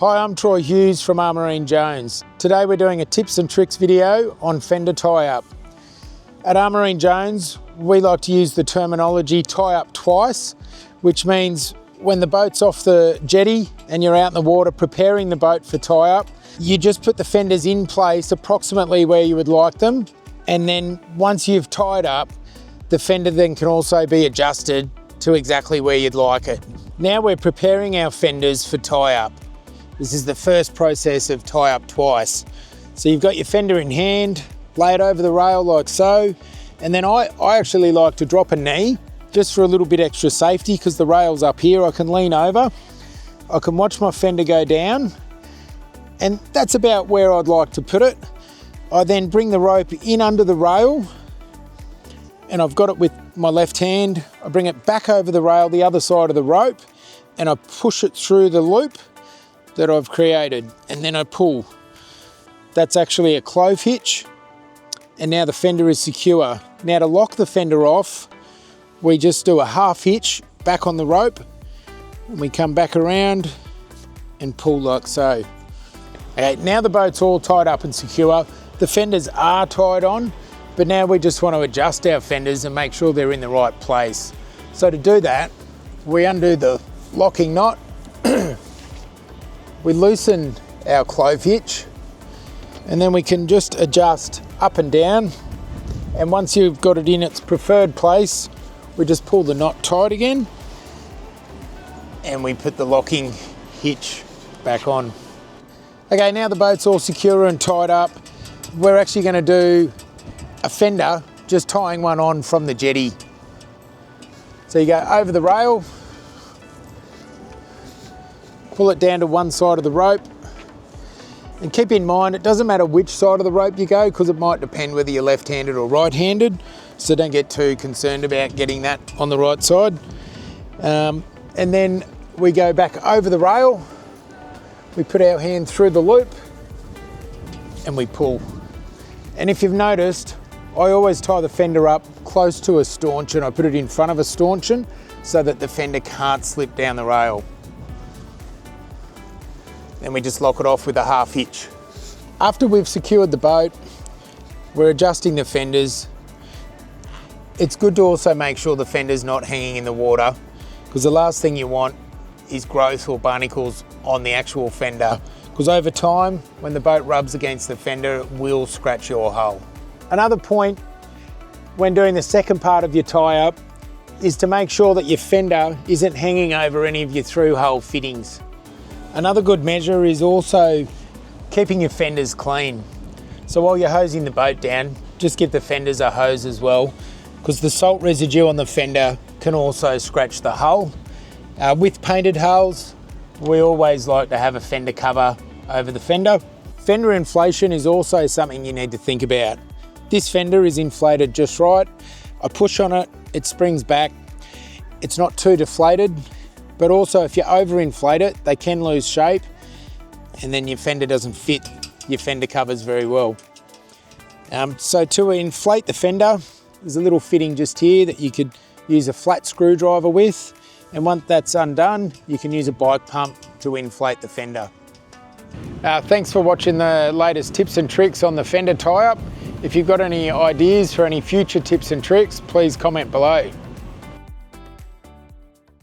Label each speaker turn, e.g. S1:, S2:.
S1: Hi, I'm Troy Hughes from Armourine Jones. Today we're doing a tips and tricks video on fender tie-up. At Armourine Jones, we like to use the terminology tie up twice, which means when the boat's off the jetty and you're out in the water preparing the boat for tie-up, you just put the fenders in place approximately where you would like them, and then once you've tied up, the fender then can also be adjusted to exactly where you'd like it. Now we're preparing our fenders for tie-up. This is the first process of tie up twice. So you've got your fender in hand, lay it over the rail like so, and then I actually like to drop a knee just for a little bit extra safety because the rail's up here. I can lean over, I can watch my fender go down, and that's about where I'd like to put it. I then bring the rope in under the rail, and I've got it with my left hand. I bring it back over the rail, the other side of the rope, and I push it through the loop that I've created, and then I pull. That's actually a clove hitch, and now the fender is secure. Now to lock the fender off, we just do a half hitch back on the rope, and we come back around and pull like so. Okay, now the boat's all tied up and secure. The fenders are tied on, but now we just want to adjust our fenders and make sure they're in the right place. So to do that, we undo the locking knot, we loosen our clove hitch, and then we can just adjust up and down. And once you've got it in its preferred place, we just pull the knot tight again, and we put the locking hitch back on. Okay, now the boat's all secure and tied up. We're actually going to do a fender, just tying one on from the jetty. So you go over the rail, pull it down to one side of the rope, and keep in mind it doesn't matter which side of the rope you go because it might depend whether you're left-handed or right-handed, so don't get too concerned about getting that on the right side. And then we go back over the rail, we put our hand through the loop, and we pull. And if you've noticed, I always tie the fender up close to a stanchion. I put it in front of a stanchion so that the fender can't slip down the rail. Then we just lock it off with a half hitch. After we've secured the boat, we're adjusting the fenders. It's good to also make sure the fender's not hanging in the water, because the last thing you want is growth or barnacles on the actual fender, because over time, when the boat rubs against the fender, it will scratch your hull. Another point when doing the second part of your tie-up is to make sure that your fender isn't hanging over any of your through hull fittings. Another good measure is also keeping your fenders clean. So while you're hosing the boat down, just give the fenders a hose as well, because the salt residue on the fender can also scratch the hull. With painted hulls, we always like to have a fender cover over the fender. Fender inflation is also something you need to think about. This fender is inflated just right. I push on it, it springs back. It's not too deflated, but also if you overinflate it, they can lose shape, and then your fender doesn't fit your fender covers very well. So to inflate the fender, there's a little fitting just here that you could use a flat screwdriver with, and once that's undone, you can use a bike pump to inflate the fender. Thanks for watching the latest tips and tricks on the fender tie-up. If you've got any ideas for any future tips and tricks, please comment below.